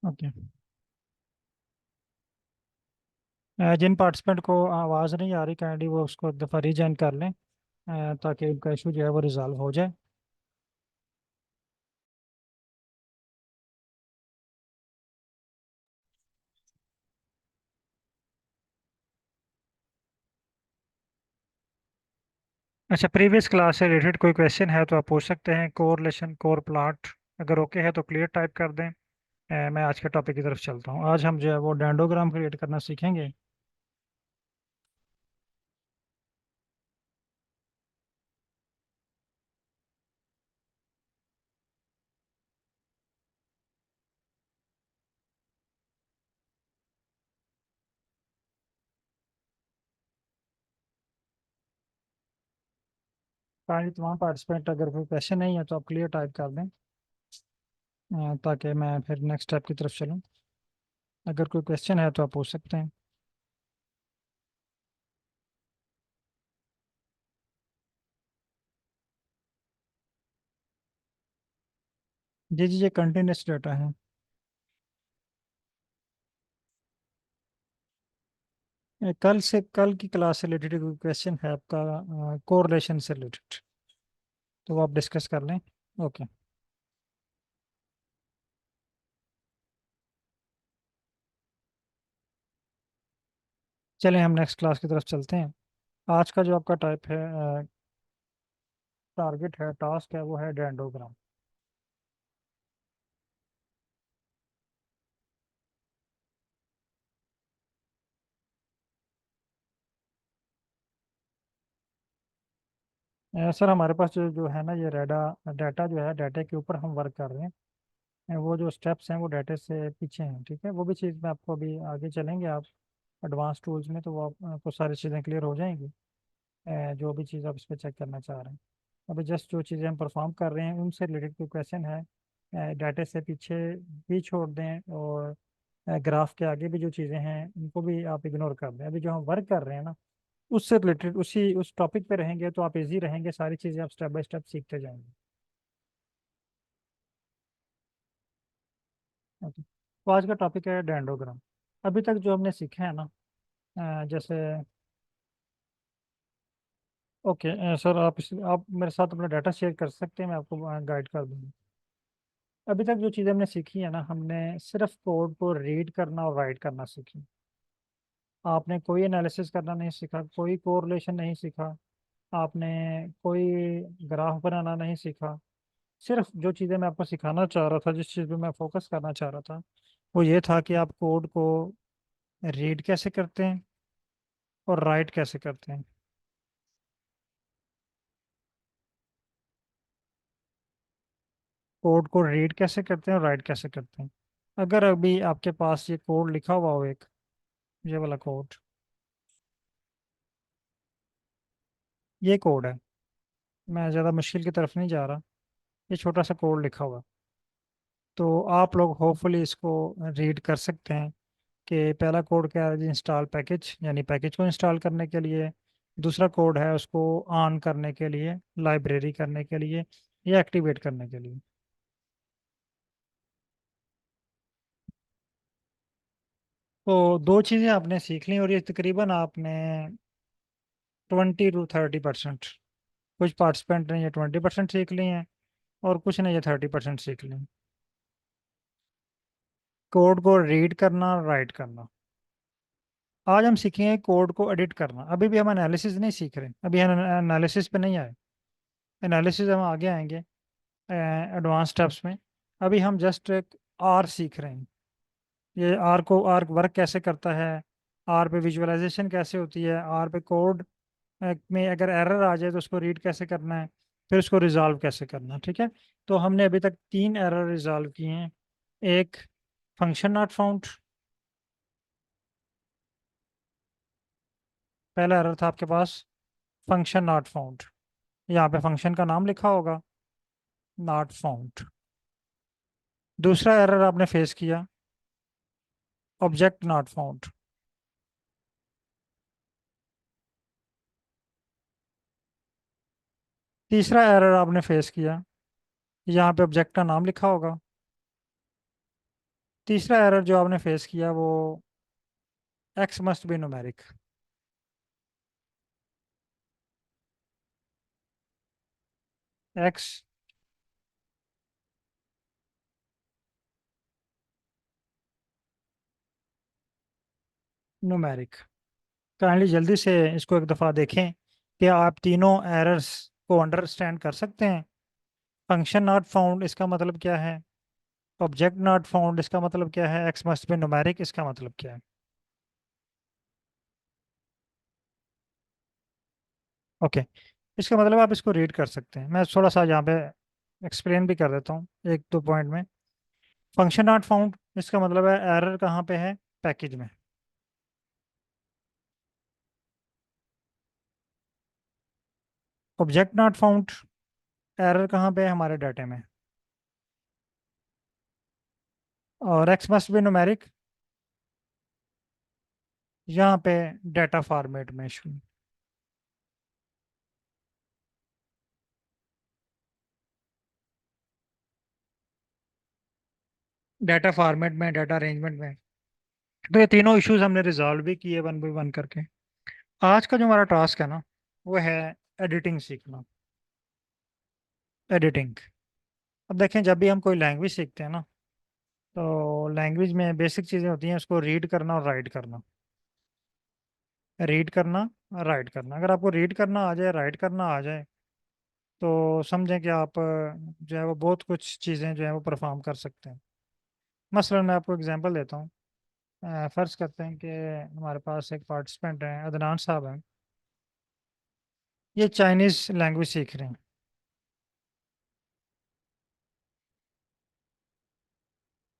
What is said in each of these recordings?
Okay. जिन participant को आवाज़ नहीं आ रही काइंडली वो उसको एक दफ़ा रीजॉइन कर लें, ताकि उनका इशू जो है वो रिजॉल्व हो जाए। अच्छा, प्रीवियस क्लास से रिलेटेड कोई क्वेश्चन है तो आप पूछ सकते हैं। कोरिलेशन, कोर प्लॉट, अगर ओके है तो क्लियर टाइप कर दें। मैं आज के टॉपिक की तरफ चलता हूँ। आज हम जो है वो डेंडोग्राम क्रिएट करना सीखेंगे। सारी तमाम पार्टिसिपेंट, अगर कोई क्वेश्चन नहीं है तो आप क्लियर टाइप कर दें, ताकि मैं फिर नेक्स्ट स्टेप की तरफ चलूँ। अगर कोई क्वेश्चन है तो आप पूछ सकते हैं। जी जी, ये कंटिन्यूस डाटा है। कल की क्लास से रिलेटेड कोई क्वेश्चन है आपका कोरिलेशन से रिलेटेड, तो वो आप डिस्कस कर लें। ओके। चलें हम नेक्स्ट क्लास की तरफ चलते हैं। आज का जो आपका टाइप है, टारगेट है, टास्क है, वो है डेंडोग्राम। सर हमारे पास जो जो है ना, ये रेडा डाटा जो है, डाटा के ऊपर हम वर्क कर रहे हैं। वो जो स्टेप्स हैं वो डाटा से पीछे हैं, ठीक है। वो भी चीज़ मैं आपको अभी आगे चलेंगे आप एडवांस टूल्स में, तो वो आपको सारी चीज़ें क्लियर हो जाएंगी। जो भी चीज़ आप इस पर चेक करना चाह रहे हैं। अभी जस्ट जो चीज़ें हम परफॉर्म कर रहे हैं उनसे रिलेटेड कोई क्वेश्चन है, डाटा से पीछे भी छोड़ दें, और ग्राफ के आगे भी जो चीज़ें हैं उनको भी आप इग्नोर कर दें। अभी जो हम वर्क कर रहे हैं ना, उससे रिलेटेड उसी उस टॉपिक पे रहेंगे तो आप इजी रहेंगे, सारी चीज़ें आप स्टेप बाय स्टेप सीखते जाएंगे। ओके। तो आज का टॉपिक है डेंडोग्राम। अभी तक जो हमने सीखा है ना, जैसे, ओके सर, आप मेरे साथ अपना डाटा शेयर कर सकते हैं, मैं आपको गाइड कर दूंगा। अभी तक जो चीज़ें हमने सीखी है ना, हमने सिर्फ कोड को रीड करना और राइट करना सीखी। आपने कोई एनालिसिस करना नहीं सीखा, कोई कोरिलेशन नहीं सीखा, आपने कोई ग्राफ बनाना नहीं सीखा। सिर्फ जो चीज़ें मैं आपको सिखाना चाह रहा था, जिस चीज़ पे मैं फोकस करना चाह रहा था, वो ये था कि आप कोड को रीड कैसे करते हैं और राइट कैसे करते हैं। कोड को रीड कैसे करते हैं और राइट कैसे करते हैं। अगर अभी आपके पास ये कोड लिखा हुआ हो, एक ये वाला कोड, ये कोड है, मैं ज़्यादा मुश्किल की तरफ नहीं जा रहा। ये छोटा सा कोड लिखा हुआ, तो आप लोग होपफुली इसको रीड कर सकते हैं कि पहला कोड क्या है, इंस्टॉल पैकेज, यानी पैकेज को इंस्टॉल करने के लिए। दूसरा कोड है उसको ऑन करने के लिए, लाइब्रेरी करने के लिए, या एक्टिवेट करने के लिए। तो दो चीज़ें आपने सीख ली, और ये तकरीबन आपने 20 to 30%, कुछ पार्टिसिपेंट ने ये 20% सीख ली हैं, और कुछ ने ये 30% सीख ली। कोड को रीड करना, राइट करना। आज हम सीखेंगे कोड को एडिट करना। अभी भी हम एनालिसिस नहीं सीख रहे, अभी हम एनालिसिस पे नहीं आए। एनालिसिस हम आगे आएंगे एडवांस स्टेप्स में। अभी हम जस्ट एक आर सीख रहे हैं। ये आर वर्क कैसे करता है, आर पे विजुअलाइजेशन कैसे होती है, आर पे कोड में अगर एरर आ जाए तो उसको रीड कैसे करना है, फिर उसको रिजॉल्व कैसे करना है, ठीक है। तो हमने अभी तक 3 एरर रिजॉल्व किए हैं। एक, फंक्शन नॉट फाउंड। पहला एरर था आपके पास फंक्शन नॉट फाउंड, यहाँ पे फंक्शन का नाम लिखा होगा, नॉट फाउंड। दूसरा एरर आपने फेस किया, ऑब्जेक्ट नॉट फाउंड। तीसरा एरर आपने फेस किया, यहाँ पे ऑब्जेक्ट का नाम लिखा होगा, तीसरा एरर जो आपने फेस किया वो x must be numeric. X numeric. Kindly जल्दी से इसको एक दफ़ा देखें। क्या आप तीनों एरर्स को अंडरस्टैंड कर सकते हैं? फंक्शन नॉट फाउंड इसका मतलब क्या है? ऑब्जेक्ट नॉट फाउंड इसका मतलब क्या है? एक्स मस्ट बी न्यूमेरिक इसका मतलब क्या है? ओके। इसका मतलब आप इसको रीड कर सकते हैं। मैं थोड़ा सा यहाँ पे एक्सप्लेन भी कर देता हूँ एक दो पॉइंट में। फंक्शन नॉट फाउंड इसका मतलब है एरर कहाँ पे है? पैकेज में। ऑब्जेक्ट नॉट फाउंड एरर कहाँ पे है? हमारे डाटे में। और एक्स मस्ट बी न्यूमेरिक यहाँ पे डाटा फॉर्मेट में इशू। डाटा फॉर्मेट में, डाटा अरेंजमेंट में। तो ये तीनों इश्यूज हमने रिजॉल्व भी किए वन बाई वन करके। आज का जो हमारा टास्क है ना, वो है एडिटिंग सीखना। एडिटिंग। अब देखें, जब भी हम कोई लैंग्वेज सीखते हैं ना, तो लैंग्वेज में बेसिक चीज़ें होती हैं, उसको रीड करना और राइट करना। रीड करना, राइट करना। अगर आपको रीड करना आ जाए, राइट करना आ जाए, तो समझें कि आप जो है वो बहुत कुछ चीज़ें जो है वो परफॉर्म कर सकते हैं। मसलन मैं आपको एग्जांपल देता हूँ। फ़र्ज़ करते हैं कि हमारे पास एक पार्टिसिपेंट हैं, अदनान साहब हैं। ये चाइनीज़ लैंग्वेज सीख रहे हैं।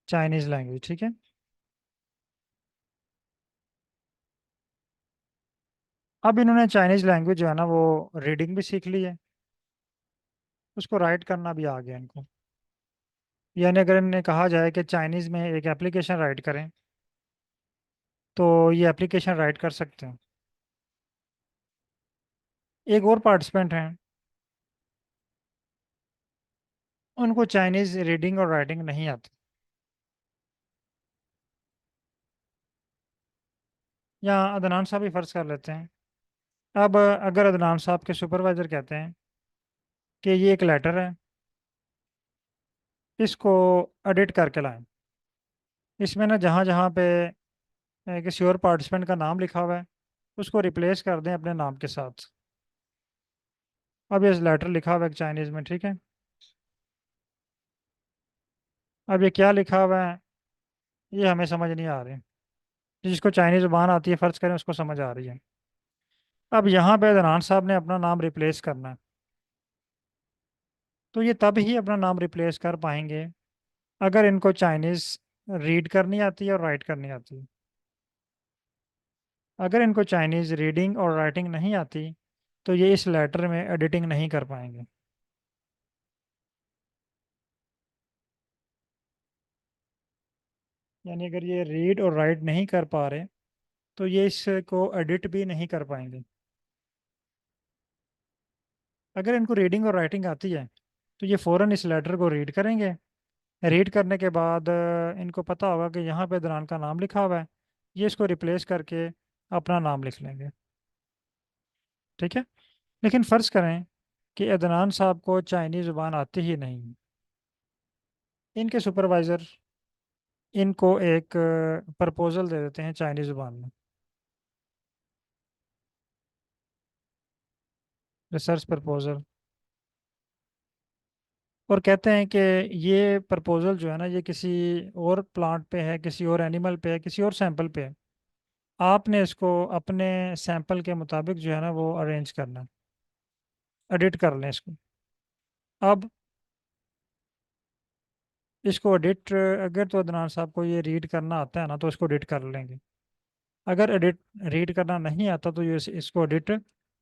चाइनीज़ लैंग्वेज, ठीक है। अब इन्होंने चाइनीज़ लैंग्वेज जो है ना वो रीडिंग भी सीख ली है, उसको राइट करना भी आ गया इनको। यानी अगर इन्हें कहा जाए कि चाइनीज़ में एक एप्लीकेशन राइट करें, तो ये एप्लीकेशन राइट कर सकते हैं। एक और पार्टिसिपेंट हैं, उनको चाइनीज़ रीडिंग और राइटिंग नहीं आती। या अदनान साहब ही फ़र्ज़ कर लेते हैं। अब अगर अदनान साहब के सुपरवाइज़र कहते हैं कि ये एक लेटर है, इसको एडिट करके लाएं। इसमें ना जहाँ जहाँ पे किसी और पार्टिसिपेंट का नाम लिखा हुआ है, उसको रिप्लेस कर दें अपने नाम के साथ। अब ये लेटर लिखा हुआ है चाइनीज़ में, ठीक है। अब ये क्या लिखा हुआ है, ये हमें समझ नहीं आ रही। जिसको चाइनीज़ ज़ुबान आती है, फ़र्ज़ करें उसको समझ आ रही है। अब यहाँ पे अदनान साहब ने अपना नाम रिप्लेस करना है, तो ये तब ही अपना नाम रिप्लेस कर पाएंगे अगर इनको चाइनीज़ रीड करनी आती है और राइट करनी आती है। अगर इनको चाइनीज़ रीडिंग और राइटिंग नहीं आती, तो ये इस लेटर में एडिटिंग नहीं कर पाएंगे। यानी अगर ये रीड और राइट नहीं कर पा रहे, तो ये इसको एडिट भी नहीं कर पाएंगे। अगर इनको रीडिंग और राइटिंग आती है, तो ये फ़ौरन इस लेटर को रीड करेंगे। रीड करने के बाद इनको पता होगा कि यहाँ पे अदनान का नाम लिखा हुआ है, ये इसको रिप्लेस करके अपना नाम लिख लेंगे, ठीक है। लेकिन फ़र्ज़ करें कि अदनान साहब को चाइनीज़ ज़ुबान आती ही नहीं। इनके सुपरवाइज़र इनको एक प्रपोज़ल दे देते हैं चाइनीज़ ज़ुबान में, रिसर्च प्रपोज़ल। और कहते हैं कि ये प्रपोज़ल जो है ना, ये किसी और प्लांट पे है, किसी और एनिमल पे है, किसी और सैंपल पे है। आपने इसको अपने सैंपल के मुताबिक जो है ना वो अरेंज करना है, एडिट कर लें इसको। अब इसको एडिट, अगर तो अदनान साहब को ये रीड करना आता है ना, तो इसको एडिट कर लेंगे। अगर एडिट रीड करना नहीं आता, तो ये इसको एडिट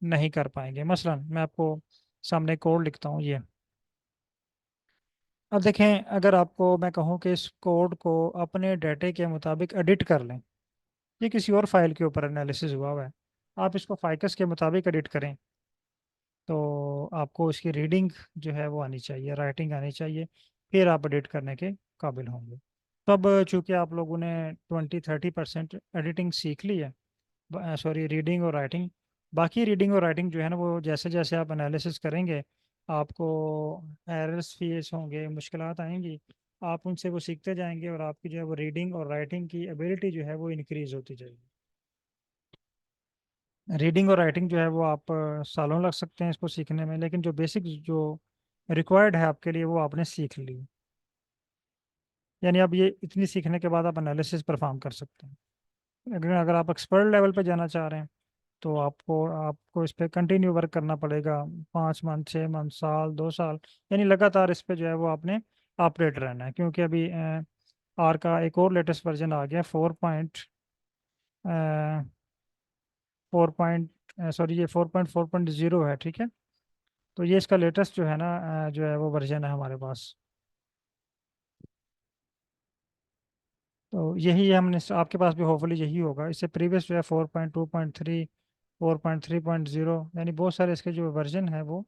नहीं कर पाएंगे। मसलन मैं आपको सामने कोड लिखता हूँ ये। अब देखें, अगर आपको मैं कहूँ कि इस कोड को अपने डाटे के मुताबिक एडिट कर लें, ये किसी और फाइल के ऊपर एनालिसिस हुआ हुआ है, आप इसको फाइकस के मुताबिक एडिट करें, तो आपको इसकी रीडिंग जो है वो आनी चाहिए, राइटिंग आनी चाहिए, फिर आप एडिट करने के काबिल होंगे। तो अब चूंकि आप लोगों ने 20-30% एडिटिंग सीख ली है, सॉरी रीडिंग और राइटिंग, बाकी रीडिंग और राइटिंग जो है ना वो जैसे जैसे आप एनालिसिस करेंगे आपको एरर्स फेस होंगे, मुश्किलात आएंगी, आप उनसे वो सीखते जाएंगे और आपकी जो है वो रीडिंग और राइटिंग की एबिलिटी जो है वो इंक्रीज होती जाएगी। रीडिंग और राइटिंग जो है वो आप सालों लग सकते हैं इसको सीखने में, लेकिन जो बेसिक जो रिक्वायर्ड है आपके लिए वो आपने सीख ली। यानी अब ये इतनी सीखने के बाद आप एनालिसिस परफॉर्म कर सकते हैं। अगर अगर आप एक्सपर्ट लेवल पे जाना चाह रहे हैं तो आपको आपको इस पे कंटिन्यू वर्क करना पड़ेगा, 5 मंथ, 6 मंथ, साल, 2 साल, यानी लगातार इस पे जो है वो आपने अपडेट रहना है, क्योंकि अभी आर का एक और लेटेस्ट वर्जन आ गया, 4 पॉइंट सॉरी ये 4.4.0 है, ठीक है। तो ये इसका लेटेस्ट जो है ना जो है वो वर्जन है हमारे पास। तो यही है, हमने आपके पास भी होपफुली यही होगा। इससे प्रीवियस जो है 4.2.3, 4.3.0, यानी बहुत सारे इसके जो वर्जन है वो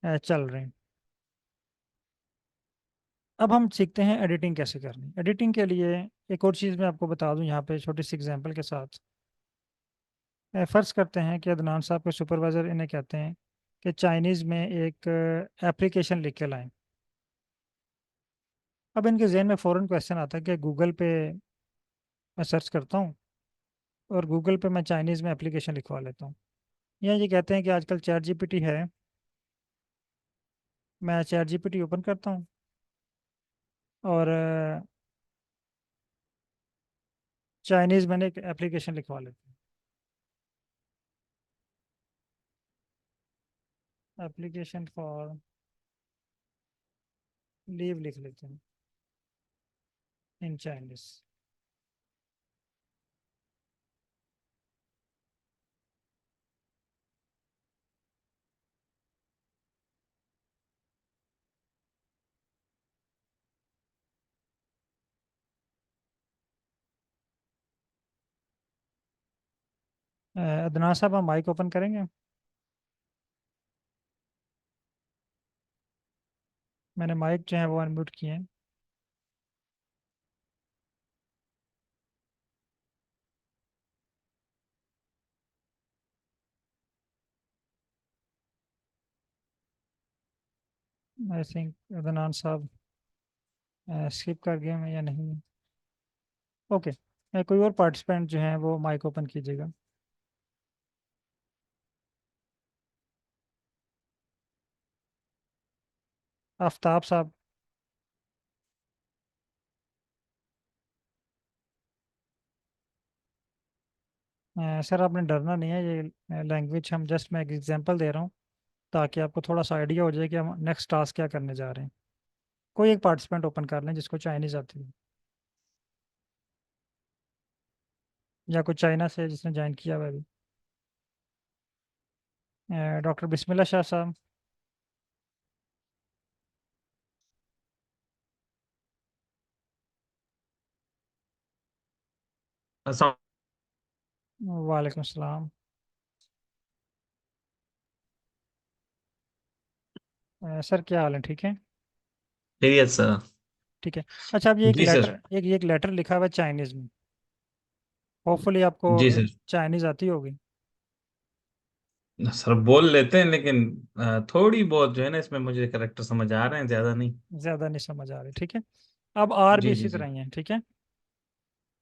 चल रहे हैं। अब हम सीखते हैं एडिटिंग कैसे करनी। एडिटिंग के लिए एक और चीज़ मैं आपको बता दूं यहाँ पे छोटी सी एग्जांपल के साथ। फ़र्ज़ करते हैं कि अदनान साहब के सुपरवाइज़र इन्हें कहते हैं कि चाइनीज़ में एक एप्लीकेशन लिख के लाएं। अब इनके जहन में फ़ौरन क्वेश्चन आता है कि गूगल पे मैं सर्च करता हूँ और गूगल पे मैं चाइनीज़ में एप्लीकेशन लिखवा लेता हूँ। या ये कहते हैं कि आजकल चैट जीपीटी है, मैं चैट जीपीटी ओपन करता हूँ और चाइनीज़ मैंने एक एप्लीकेशन लिखवा लेता हूँ, एप्लीकेशन फॉर लीव लिख लेते हैं इन चाइनीज़। अदनान साहब आप माइक ओपन करेंगे? मैंने माइक जो है वो अनम्यूट किए हैं। आई थिंक अदनान साहब स्किप कर गए हैं या नहीं। ओके, कोई और पार्टिसिपेंट जो है वो माइक ओपन कीजिएगा। आफ्ताब साहब। सर आपने डरना नहीं है, ये लैंग्वेज हम जस्ट मैं एक एग्जांपल दे रहा हूँ ताकि आपको थोड़ा सा आइडिया हो जाए कि हम नेक्स्ट टास्क क्या करने जा रहे हैं। कोई एक पार्टिसिपेंट ओपन कर लें जिसको चाइनीज़ आती है, या कोई चाइना से जिसने ज्वाइन किया हुआ है अभी। डॉक्टर बिस्मिल्लाह शाह साहब। सब वालेकुम सलाम। सर क्या हाल है, ठीक है? खैरियत सर। ठीक है। अच्छा, अब ये एक जी सर। लेटर, एक लेटर लिखा हुआ है चाइनीज़ में, होपफुली आपको जी सर। चाइनीज़ आती होगी। सर बोल लेते हैं, लेकिन थोड़ी बहुत जो है ना इसमें मुझे करेक्टर समझ आ रहे हैं, ज्यादा नहीं। ज़्यादा नहीं समझ आ रही, ठीक है। अब आर भी जी जी इसी जी। तरह ही है, ठीक है।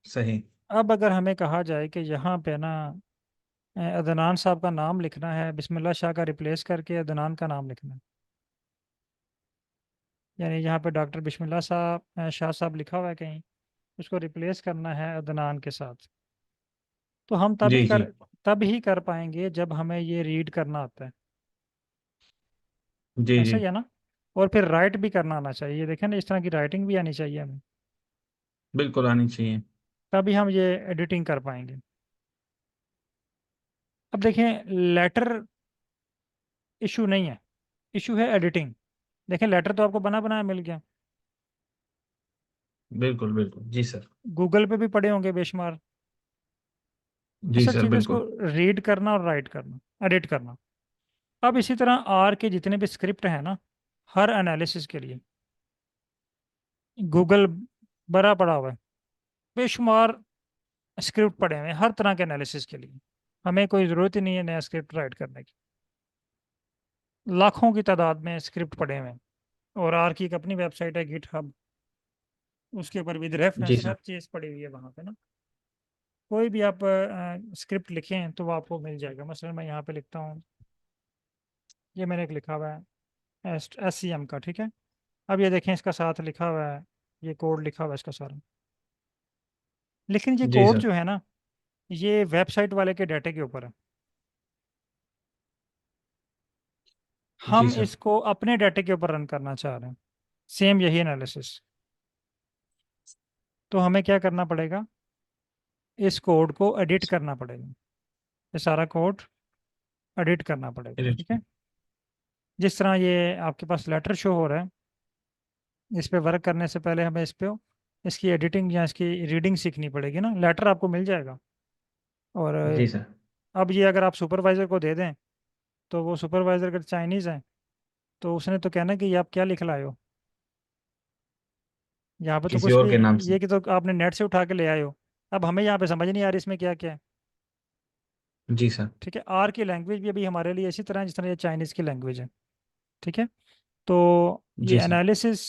सही। अब अगर हमें कहा जाए कि यहाँ पे ना अदनान साहब का नाम लिखना है, बिस्मिल्लाह शाह का रिप्लेस करके अदनान का नाम लिखना है, यानी यहाँ पे डॉक्टर बिस्मिल्लाह साहब शाह साहब लिखा हुआ है कहीं, उसको रिप्लेस करना है अदनान के साथ। तो हम जी जी तब ही कर पाएंगे जब हमें ये रीड करना आता है, जी ऐसा जी। ही है ना। और फिर राइट भी करना आना चाहिए, देखें ना, इस तरह की राइटिंग भी आनी चाहिए हमें, बिल्कुल आनी चाहिए। तभी हम ये एडिटिंग कर पाएंगे। अब देखें, लेटर इशू नहीं है, इशू है एडिटिंग। देखें, लेटर तो आपको बना बनाया मिल गया, बिल्कुल बिल्कुल जी सर। गूगल पे भी पड़े होंगे बेशुमार। जी असल सर चीज़ है इसको बिल्कुल। रीड करना और राइट करना, एडिट करना। अब इसी तरह आर के जितने भी स्क्रिप्ट हैं ना, हर एनालिसिस के लिए गूगल भरा पड़ा हुआ है, बेशुमार स्क्रिप्ट पड़े हुए हैं हर तरह के एनालिसिस के लिए। हमें कोई ज़रूरत ही नहीं है नया स्क्रिप्ट राइट करने की। लाखों की तादाद में स्क्रिप्ट पड़े हुए हैं। और आर की एक अपनी वेबसाइट है गिट हब, उसके ऊपर विद जी रेफरेंस सर। हर चीज़ पड़ी हुई है वहाँ पे ना। कोई भी आप स्क्रिप्ट लिखें तो वो आपको मिल जाएगा। मसलन मैं यहाँ पे लिखता हूँ, ये मैंने एक लिखा हुआ है SCM का, ठीक है। अब ये देखें, इसका साथ लिखा हुआ है, ये कोड लिखा हुआ है इसका सारा। लेकिन ये जी कोड सर। जो है ना, ये वेबसाइट वाले के डाटे के ऊपर है। जी हम सर। इसको अपने डाटे के ऊपर रन करना चाह रहे हैं, सेम यही एनालिसिस। तो हमें क्या करना पड़ेगा, इस कोड को एडिट करना पड़ेगा। ये सारा कोड एडिट करना पड़ेगा, ठीक है। जिस तरह ये आपके पास लेटर शो हो रहा है, इस पे वर्क करने से पहले हमें इस पे इसकी एडिटिंग या इसकी रीडिंग सीखनी पड़ेगी ना। लेटर आपको मिल जाएगा। और जी सर। अब ये अगर आप सुपरवाइजर को दे दें, तो वो सुपरवाइजर अगर चाइनीज़ है, तो उसने तो कहना कि ये आप क्या लिख लाए हो, यहाँ पे तो किसी कुछ और भी, के नाम से। ये कि तो आपने नेट से उठा के ले आए हो। अब हमें यहाँ पे समझ नहीं आ रही इसमें क्या क्या है, जी सर। ठीक है। आर की लैंग्वेज भी अभी हमारे लिए इसी तरह है जिस तरह ये चाइनीज़ की लैंग्वेज है, ठीक है। तो ये जी सर। एनालिसिस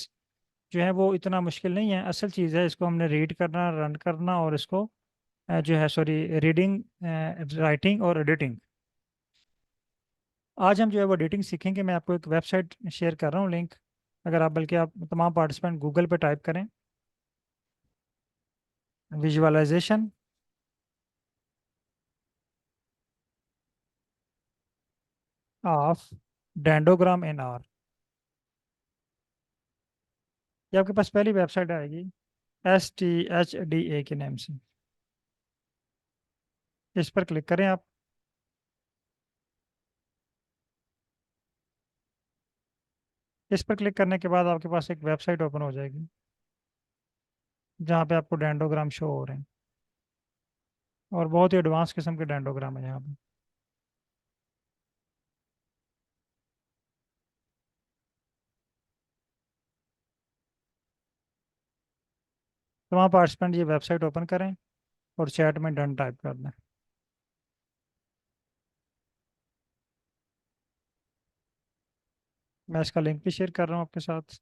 जो है वो इतना मुश्किल नहीं है। असल चीज़ है इसको हमने रीड करना, रन करना, और इसको जो है, सॉरी, रीडिंग, राइटिंग और एडिटिंग। आज हम जो है वो एडिटिंग सीखेंगे। मैं आपको एक वेबसाइट शेयर कर रहा हूँ, लिंक। अगर आप, बल्कि आप तमाम पार्टिसिपेंट गूगल पे टाइप करें, visualization of dendrogram in R, ये आपके पास पहली वेबसाइट आएगी, STHDA के नाम से। इस पर क्लिक करें आप। इस पर क्लिक करने के बाद आपके पास एक वेबसाइट ओपन हो जाएगी, जहाँ पे आपको डेंडोग्राम शो हो रहे हैं। और बहुत ही एडवांस किस्म के डेंडोग्राम है यहाँ पे। तमाम पार्टिसिपेंट ये वेबसाइट ओपन करें और चैट में डन टाइप कर दें। मैं इसका लिंक भी शेयर कर रहा हूँ आपके साथ।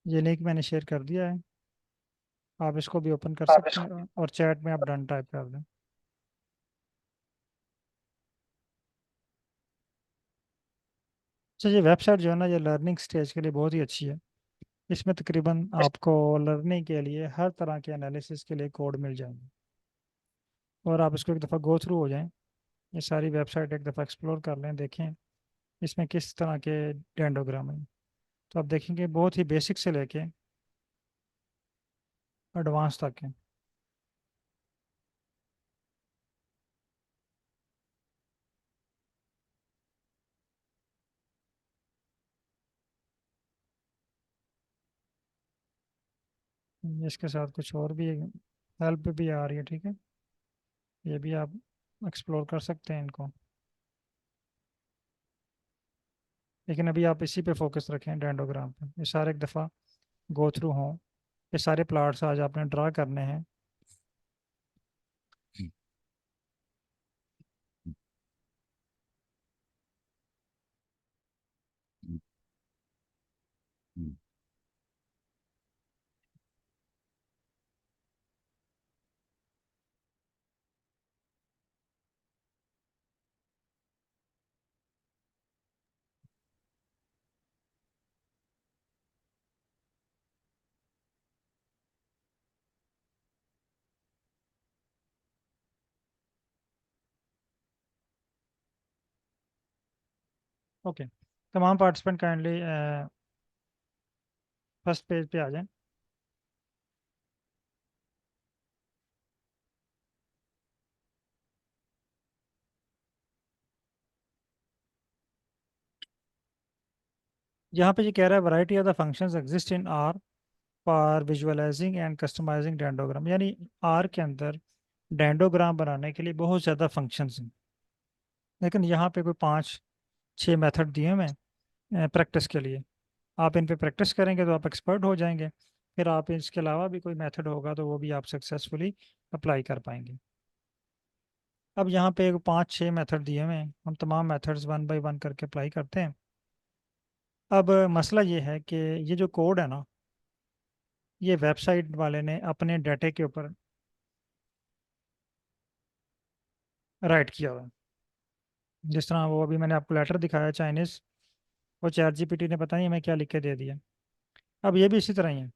ये लिंक मैंने शेयर कर दिया है, आप इसको भी ओपन कर आप सकते इसको। हैं और चैट में आप डन टाइप कर दें। अच्छा, ये वेबसाइट जो है ना, ये लर्निंग स्टेज के लिए बहुत ही अच्छी है। इसमें तकरीबन आपको लर्निंग के लिए हर तरह के एनालिसिस के लिए कोड मिल जाएंगे। और आप इसको एक दफ़ा गो थ्रू हो जाएं, ये सारी वेबसाइट एक दफ़ा एक्सप्लोर कर लें, देखें इसमें किस तरह के डेंडोग्राम हैं। तो आप देखेंगे बहुत ही बेसिक से लेके एडवांस तक है। इसके साथ कुछ और भी हेल्प भी आ रही है, ठीक है। ये भी आप एक्सप्लोर कर सकते हैं इनको। लेकिन अभी आप इसी पे फोकस रखें, डेंडोग्राम पे। ये सारे एक दफ़ा गो थ्रू हों। ये सारे प्लाट्स आज आपने ड्रा करने हैं। ओके, तमाम पार्टिसिपेंट काइंडली फर्स्ट पेज पे आ जाएं। यहाँ पे ये कह रहा है variety of the functions exist in are for visualising and customising dendrogram, यानी आर के अंदर डेंडोग्राम बनाने के लिए बहुत ज़्यादा फंक्शंस हैं, लेकिन यहाँ पे कोई 5-6 मेथड दिए हुए हैं प्रैक्टिस के लिए। आप इन पे प्रैक्टिस करेंगे तो आप एक्सपर्ट हो जाएंगे, फिर आप इसके अलावा भी कोई मेथड होगा तो वो भी आप सक्सेसफुली अप्लाई कर पाएंगे। अब यहाँ पे 5-6 मेथड दिए हुए हैं, हम तमाम मेथड्स वन बाय वन करके अप्लाई करते हैं। अब मसला ये है कि ये जो कोड है ना, ये वेबसाइट वाले ने अपने डाटे के ऊपर राइट किया हुआ है। जिस तरह वो अभी मैंने आपको लेटर दिखाया चाइनीज़, वो चैट जीपीटी ने पता नहीं हमें क्या लिख के दे दिया। अब ये भी इसी तरह ही है,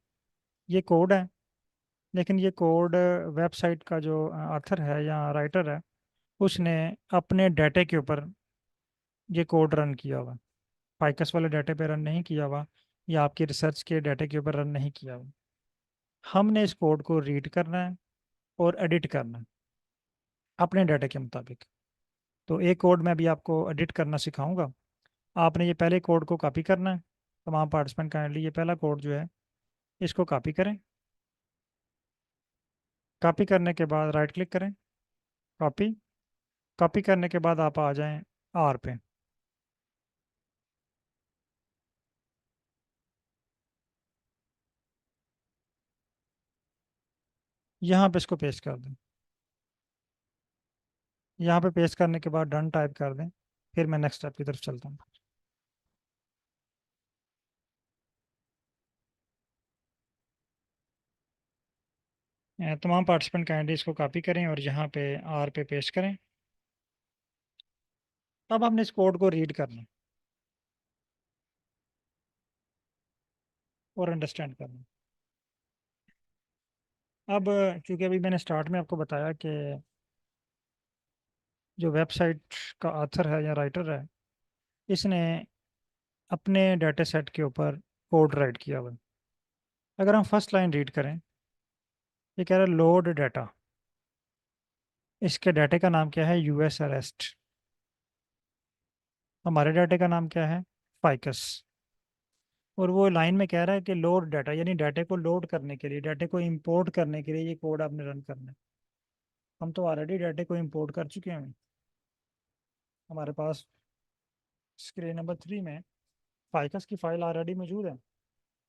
ये कोड है, लेकिन ये कोड वेबसाइट का जो ऑथर है या राइटर है, उसने अपने डाटे के ऊपर ये कोड रन किया हुआ, फाइकस वाले डाटे पे रन नहीं किया हुआ, या आपकी रिसर्च के डाटे के ऊपर रन नहीं किया हुआ। हमने इस कोड को रीड करना है और एडिट करना है अपने डाटे के मुताबिक। तो एक कोड मैं भी आपको एडिट करना सिखाऊंगा। आपने ये पहले कोड को कॉपी करना है। तमाम पार्टिसिपेंट काइंडली ये पहला कोड जो है इसको कॉपी करें। कॉपी करने के बाद राइट क्लिक करें, कॉपी। कॉपी करने के बाद आप आ जाएं आर पे। यहाँ पे इसको पेस्ट कर दें। यहाँ पे पेस्ट करने के बाद डन टाइप कर दें। फिर मैं नेक्स्ट स्टेप की तरफ चलता हूँ। तमाम पार्टिसिपेंट काइंडली इसको कॉपी करें और यहाँ पे आर पे पेस्ट करें। अब हमने इस कोड को रीड करना है और अंडरस्टैंड करना है। अब चूंकि अभी मैंने स्टार्ट में आपको बताया कि जो वेबसाइट का ऑथर है या राइटर है, इसने अपने डाटा सेट के ऊपर कोड राइट किया हुआ है। अगर हम फर्स्ट लाइन रीड करें, ये कह रहा है लोड डाटा। इसके डाटे का नाम क्या है? US arrest. हमारे डाटे का नाम क्या है? फाइकस। और वो लाइन में कह रहा है कि लोड डाटा, यानी डाटे को लोड करने के लिए, डाटे को इंपोर्ट करने के लिए ये कोड आपने रन करना है। हम तो ऑलरेडी डाटे को इंपोर्ट कर चुके हैं। हमारे पास स्क्रीन नंबर 3 में फाइकस की फाइल ऑलरेडी मौजूद है।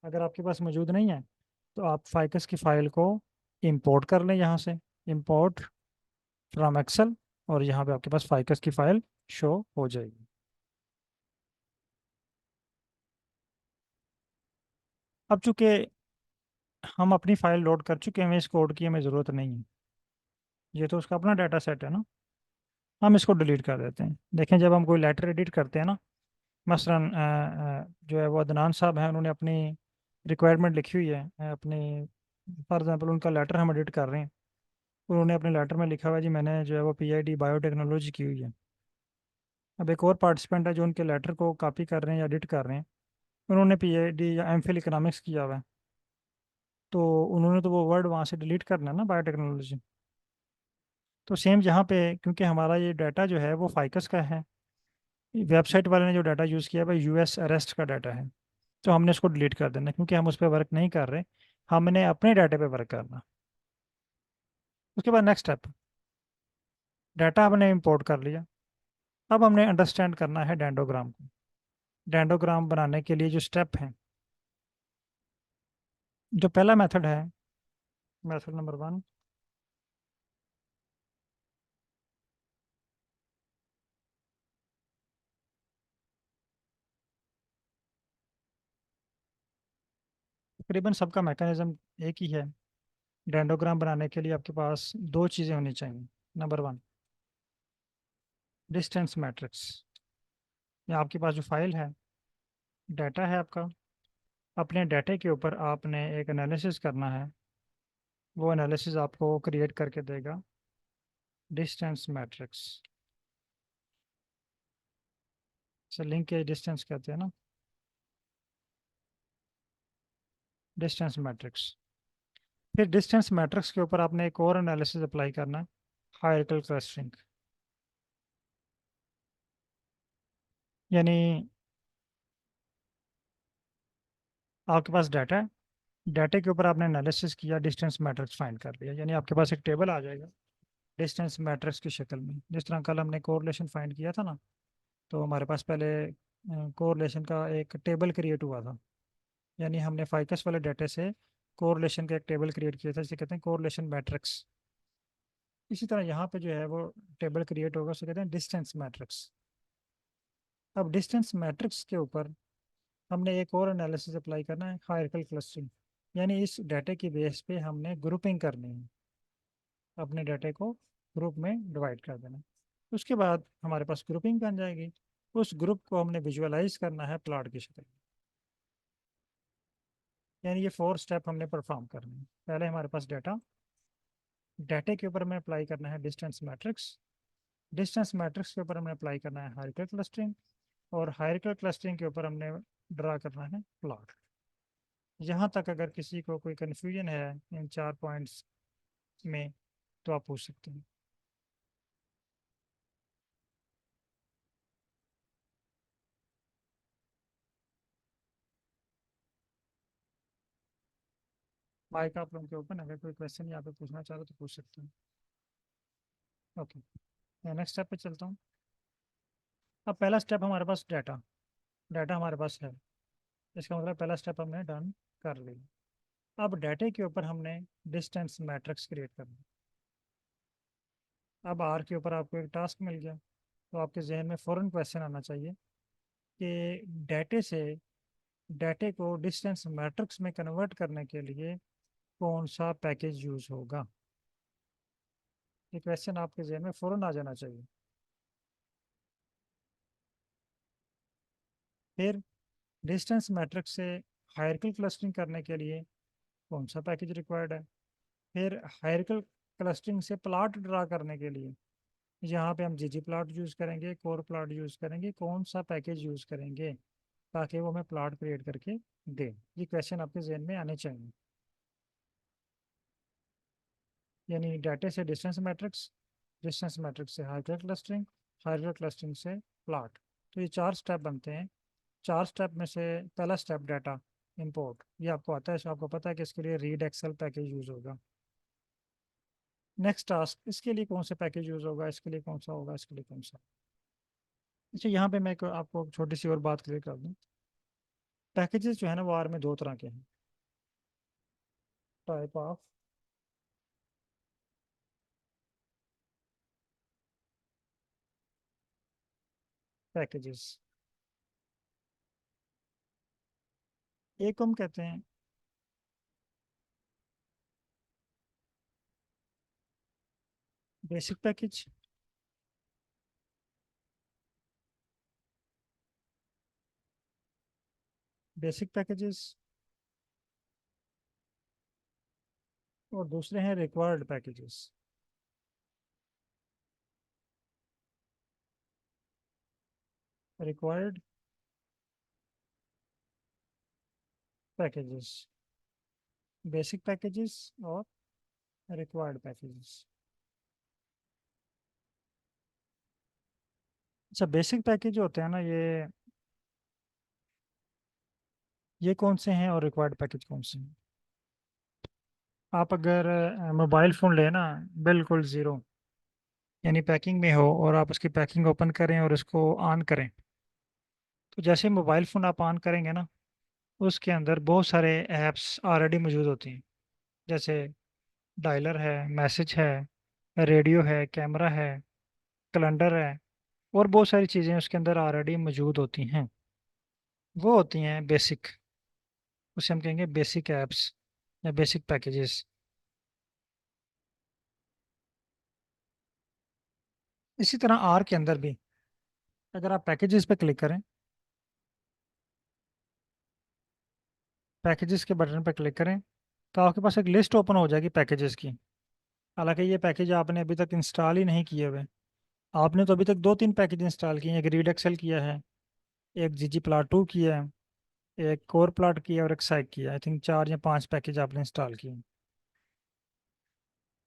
अगर आपके पास मौजूद नहीं है तो आप फाइकस की फाइल को इंपोर्ट कर लें यहाँ से, इंपोर्ट फ्रॉम एक्सेल, और यहाँ पे आपके पास फाइकस की फाइल शो हो जाएगी। अब चूंकि हम अपनी फाइल लोड कर चुके हैं, इस कोड की हमें ज़रूरत नहीं है। ये तो उसका अपना डाटा सेट है ना, हम इसको डिलीट कर देते हैं। देखें, जब हम कोई लेटर एडिट करते हैं ना, मसलन जो है वो अदनान साहब हैं, उन्होंने अपनी रिक्वायरमेंट लिखी हुई है अपनी, फॉर एग्जांपल उनका लेटर हम एडिट कर रहे हैं। उन्होंने अपने लेटर में लिखा हुआ है जी मैंने जो है वो पीआईडी बायोटेक्नोलॉजी की हुई है। अब एक और पार्टिसिपेंट है जो उनके लेटर को कॉपी कर रहे हैं या एडिट कर रहे हैं, उन्होंने पीआईडी या एमफिल इकोनॉमिक्स किया हुआ है। तो उन्होंने तो वो वर्ड वहाँ से डिलीट करना है ना, बायोटेक्नोलॉजी। तो सेम यहाँ पे, क्योंकि हमारा ये डाटा जो है वो फाइकस का है, वेबसाइट वाले ने जो डाटा यूज़ किया है भाई यूएस अरेस्ट का डाटा है, तो हमने उसको डिलीट कर देना, क्योंकि हम उस पर वर्क नहीं कर रहे। हमने अपने डाटे पे वर्क करना। उसके बाद नेक्स्ट स्टेप, डाटा हमने इंपोर्ट कर लिया। अब हमने अंडरस्टैंड करना है डेंडोग्राम को। डेंडोग्राम बनाने के लिए जो स्टेप हैं, जो पहला मेथड है, मेथड नंबर 1, तकरीबन सबका मैकेनिज्म एक ही है। डेंडोग्राम बनाने के लिए आपके पास दो चीज़ें होनी चाहिए। Number 1, distance matrix. या आपके पास जो फाइल है, डाटा है आपका, अपने डाटे के ऊपर आपने एक एनालिसिस करना है। वो एनालिसिस आपको क्रिएट करके देगा डिस्टेंस मैट्रिक्स। से लिंक के डिस्टेंस कहते हैं ना, डिस्टेंस मैट्रिक्स। फिर डिस्टेंस मैट्रिक्स के ऊपर आपने एक और एनालिसिस अप्लाई करना है, हायरार्किकल क्लस्टरिंग। यानी आपके पास डाटा है, डाटा के ऊपर आपने एनालिसिस किया, डिस्टेंस मैट्रिक्स फाइंड कर लिया, यानी आपके पास एक टेबल आ जाएगा डिस्टेंस मैट्रिक्स की शक्ल में। जिस तरह कल हमने कोरिलेशन फाइंड किया था ना, तो हमारे पास पहले कोरिलेशन का एक टेबल क्रिएट हुआ था, यानी हमने फाइकस वाले डाटा से कोरिलेशन का एक टेबल क्रिएट किया था, जिसे कहते हैं कोरिलेशन मैट्रिक्स। इसी तरह यहाँ पे जो है वो टेबल क्रिएट होगा, उसे कहते हैं डिस्टेंस मैट्रिक्स। अब डिस्टेंस मैट्रिक्स के ऊपर हमने एक और एनालिसिस अप्लाई करना है, हायरार्किकल क्लस्टरिंग, यानी इस डाटा की बेस पे हमने ग्रुपिंग करनी है, अपने डाटा को ग्रुप में डिवाइड कर देना। उसके बाद हमारे पास ग्रुपिंग बन जाएगी, उस ग्रुप को हमने विजुअलाइज करना है प्लॉट की शक्ल में। यानी ये 4 स्टेप हमने परफॉर्म करने हैं। पहले हमारे पास डाटा, डाटा के ऊपर हमें अप्लाई करना है डिस्टेंस मैट्रिक्स, डिस्टेंस मैट्रिक्स के ऊपर हमें अप्लाई करना है हायरार्किकल क्लस्टरिंग, और हायरार्किकल क्लस्टरिंग के ऊपर हमने ड्रा करना है प्लॉट। यहाँ तक अगर किसी को कोई कन्फ्यूजन है इन 4 पॉइंट्स में, तो आप पूछ सकते हैं। माइक आप लोगों के ओपन, अगर कोई क्वेश्चन यहाँ पे पूछना चाहो तो पूछ सकते हैं। ओके, मैं नेक्स्ट स्टेप पे चलता हूँ। अब पहला स्टेप हमारे पास डाटा, डाटा हमारे पास है, इसका मतलब पहला स्टेप हमने डन कर लिया। अब डाटे के ऊपर हमने डिस्टेंस मैट्रिक्स क्रिएट करना। अब आर के ऊपर आपको एक टास्क मिल गया, तो आपके जहन में फ़ौरन क्वेश्चन आना चाहिए कि डाटे से, डाटे को डिस्टेंस मैट्रिक्स में कन्वर्ट करने के लिए कौन सा पैकेज यूज़ होगा। ये क्वेश्चन आपके जहन में फ़ौरन आ जाना चाहिए। फिर डिस्टेंस मैट्रिक्स से हायरार्किकल क्लस्टरिंग करने के लिए कौन सा पैकेज रिक्वायर्ड है। फिर हायरार्किकल क्लस्टरिंग से प्लॉट ड्रा करने के लिए यहाँ पे हम जीजी प्लॉट यूज़ करेंगे, कोर प्लॉट यूज़ करेंगे, कौन सा पैकेज यूज़ करेंगे ताकि वो हमें प्लॉट क्रिएट करके दे। ये क्वेश्चन आपके जहन में आने चाहिए। यानी डाटा से डिस्टेंस मैट्रिक्स, डिस्टेंस मैट्रिक्स से हायरार्किकल क्लस्टरिंग, हायरार्किकल क्लस्टरिंग से प्लॉट। तो ये 4 स्टेप बनते हैं। 4 स्टेप में से पहला स्टेप डाटा इंपोर्ट, ये आपको आता है, आपको पता है कि इसके लिए रीड एक्सेल पैकेज यूज़ होगा। नेक्स्ट टास्क, इसके लिए कौन सा पैकेज यूज़ होगा, इसके लिए कौन सा होगा, इसके लिए कौन सा। अच्छा, यहाँ पे मैं आपको छोटी सी और बात क्लियर कर दूँ। पैकेजेस जो है ना वो आर में 2 तरह के हैं, टाइप ऑफ पैकेजेस। एक को हम कहते हैं बेसिक पैकेज, बेसिक पैकेजेस, और दूसरे हैं required packages. Required packages, basic packages और रिक्वायर्ड पैकेजेस। अच्छा, बेसिक पैकेज होते हैं ना, ये कौन से हैं और रिक्वायर्ड पैकेज कौन से हैं। आप अगर मोबाइल फ़ोन लेना, बिल्कुल ज़ीरो, यानी पैकिंग में हो, और आप उसकी पैकिंग ओपन करें और उसको ऑन करें, तो जैसे मोबाइल फ़ोन आप ऑन करेंगे ना, उसके अंदर बहुत सारे ऐप्स ऑलरेडी मौजूद होती हैं, जैसे डायलर है, मैसेज है, रेडियो है, कैमरा है, कैलेंडर है, और बहुत सारी चीज़ें उसके अंदर ऑलरेडी मौजूद होती हैं। वो होती हैं बेसिक, उसे हम कहेंगे बेसिक ऐप्स या बेसिक पैकेजेस। इसी तरह आर के अंदर भी अगर आप पैकेजेस पे क्लिक करें, पैकेजेस के बटन पर क्लिक करें, तो आपके पास एक लिस्ट ओपन हो जाएगी पैकेजेस की। हालांकि ये पैकेज आपने अभी तक इंस्टॉल ही नहीं किए हुए। आपने तो अभी तक 2-3 पैकेज इंस्टॉल किए हैं, एक रीड एक्सेल किया है, एक जीजी प्लॉट 2 किया है, एक कोर प्लॉट किया और एक साइक किया। आई थिंक 4 या 5 पैकेज आपने इंस्टॉल किए हैं।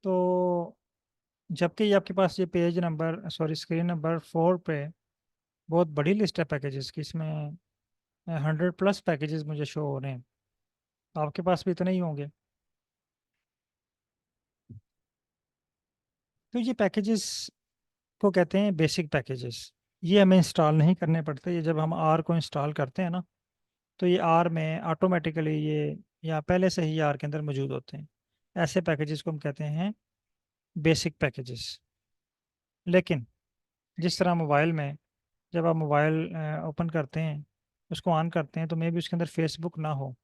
तो जबकि ये आपके पास ये page number, sorry, screen number 4 पे बहुत बड़ी लिस्ट है पैकेजेस की, इसमें 100+ पैकेजेस मुझे शो हो रहे हैं। आपके पास भी इतने ही होंगे। तो ये पैकेजेस को कहते हैं बेसिक पैकेजेस। ये हमें इंस्टॉल नहीं करने पड़ते। ये जब हम आर को इंस्टॉल करते हैं ना, तो ये आर में ऑटोमेटिकली ये या पहले से ही आर के अंदर मौजूद होते हैं। ऐसे पैकेजेस को हम कहते हैं बेसिक पैकेजेस। लेकिन जिस तरह मोबाइल में, जब आप मोबाइल ओपन करते हैं, उसको ऑन करते हैं, तो मे भी उसके अंदर फेसबुक ना हो,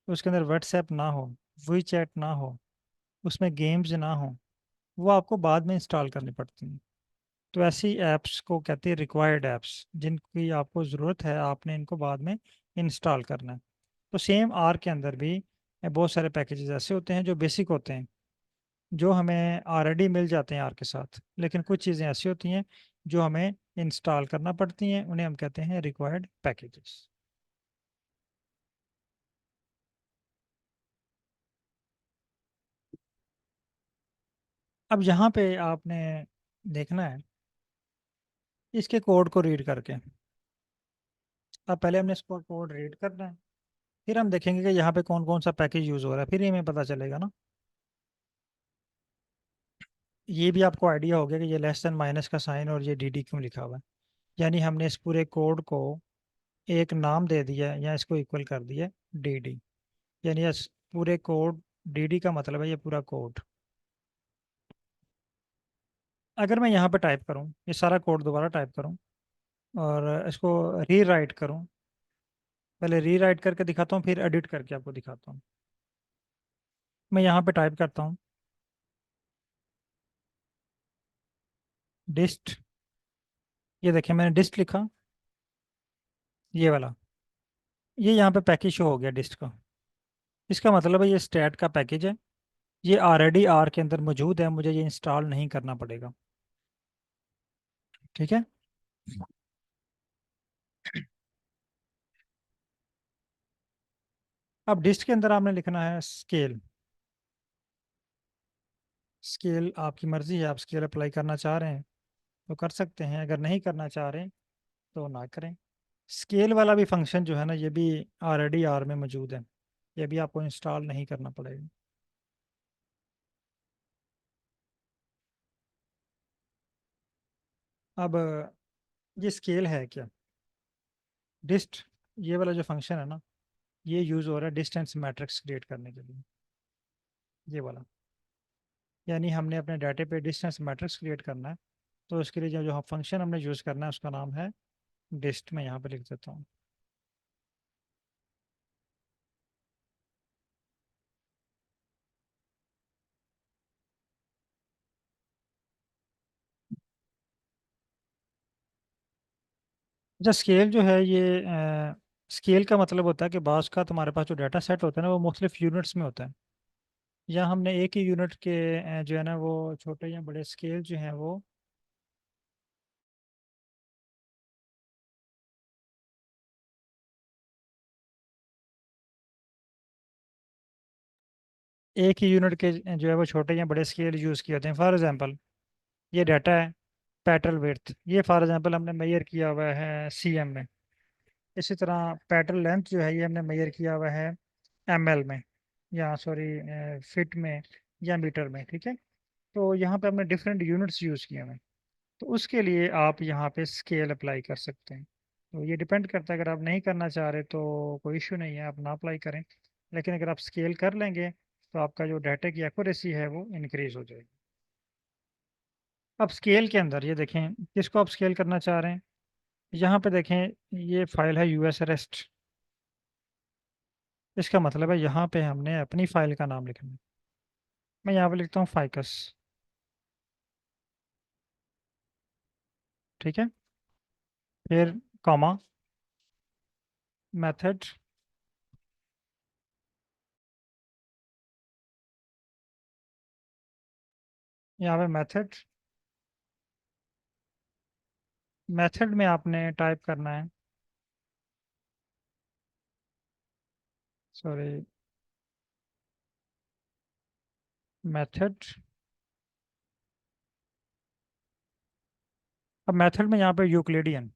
उसके अंदर व्हाट्सएप ना हो, वी चैट ना हो, उसमें गेम्स ना हो, वो आपको बाद में इंस्टॉल करनी पड़ती हैं। तो ऐसी ऐप्स को कहते हैं रिक्वायर्ड ऐप्स, जिनकी आपको ज़रूरत है, आपने इनको बाद में इंस्टॉल करना है। तो सेम आर के अंदर भी बहुत सारे पैकेजेस ऐसे होते हैं जो बेसिक होते हैं, जो हमें ऑलरेडी मिल जाते हैं आर के साथ। लेकिन कुछ चीज़ें ऐसी होती हैं जो हमें इंस्टॉल करना पड़ती हैं, उन्हें हम कहते हैं रिक्वायर्ड पैकेजेस। अब यहाँ पे आपने देखना है इसके कोड को रीड करके। अब पहले हमने इसको कोड रीड करना है, फिर हम देखेंगे कि यहाँ पे कौन कौन सा पैकेज यूज़ हो रहा है, फिर ही हमें पता चलेगा ना। ये भी आपको आइडिया हो गया कि ये लेस देन माइनस का साइन और ये डी क्यों लिखा हुआ है। यानी हमने इस पूरे कोड को एक नाम दे दिया है, या इसको इक्वल कर दिया डी। यानी इस पूरे कोड, डी का मतलब है ये पूरा कोड। अगर मैं यहाँ पे टाइप करूँ, ये सारा कोड दोबारा टाइप करूँ और इसको री राइट करूँ, पहले री राइट करके दिखाता हूँ, फिर एडिट करके आपको दिखाता हूँ। मैं यहाँ पे टाइप करता हूँ डिस्ट। ये देखिए मैंने डिस्ट लिखा, ये वाला। ये यहाँ पे पैकेज शो हो गया डिस्ट का। इसका मतलब है ये स्टैट का पैकेज है, ये ऑलरेडी आर के अंदर मौजूद है, मुझे ये इंस्टॉल नहीं करना पड़ेगा। ठीक है। अब डिस्ट के अंदर आपने लिखना है स्केल। स्केल आपकी मर्जी है, आप स्केल अप्लाई करना चाह रहे हैं तो कर सकते हैं, अगर नहीं करना चाह रहे हैं तो ना करें। स्केल वाला भी फंक्शन जो है ना, ये भी ऑलरेडी आर में मौजूद है, ये भी आपको इंस्टॉल नहीं करना पड़ेगा। अब ये स्केल है क्या? डिस्ट, ये वाला जो फंक्शन है ना, ये यूज़ हो रहा है डिस्टेंस मैट्रिक्स क्रिएट करने के लिए, ये वाला। यानी हमने अपने डाटे पे डिस्टेंस मैट्रिक्स क्रिएट करना है, तो उसके लिए जो जो फंक्शन हमने यूज़ करना है उसका नाम है डिस्ट। मैं यहाँ पे लिख देता हूँ। अच्छा, स्केल जो है ये स्केल का मतलब होता है कि बास का तुम्हारे पास जो डाटा सेट होता है ना, वो मुख्तलिफ यूनिट्स में होता है। या हमने एक ही यूनिट के जो है ना वो छोटे या बड़े स्केल जो हैं वो एक ही यूनिट के जो है वो छोटे या बड़े स्केल यूज़ किए होते हैं। फॉर एग्जांपल ये डाटा है पेट्रोल विड्थ, ये फॉर एग्जांपल हमने मेजर किया हुआ है सीएम में। इसी तरह पेट्रोल लेंथ जो है ये हमने मेजर किया हुआ है एमएल में, या सॉरी फीट में या मीटर में। ठीक है। तो यहाँ पे हमने डिफरेंट यूनिट्स यूज़ किए हुए हैं, तो उसके लिए आप यहाँ पे स्केल अप्लाई कर सकते हैं। तो ये डिपेंड करता है, अगर आप नहीं करना चाह रहे तो कोई इशू नहीं है, आप ना अप्लाई करें। लेकिन अगर आप स्केल कर लेंगे तो आपका जो डाटा की एक्यूरेसी है वो इंक्रीज हो जाएगी। अब स्केल के अंदर ये देखें किसको आप स्केल करना चाह रहे हैं। यहाँ पे देखें ये फाइल है यूएस रेस्ट। इसका मतलब है यहाँ पे हमने अपनी फाइल का नाम लिखना है। मैं यहाँ पे लिखता हूँ फाइकस। ठीक है। फिर कॉमा, मेथड, यहाँ पे मेथड। मेथड में आपने टाइप करना है, सॉरी, मेथड। अब मेथड में यहाँ पे यूक्लिडियन,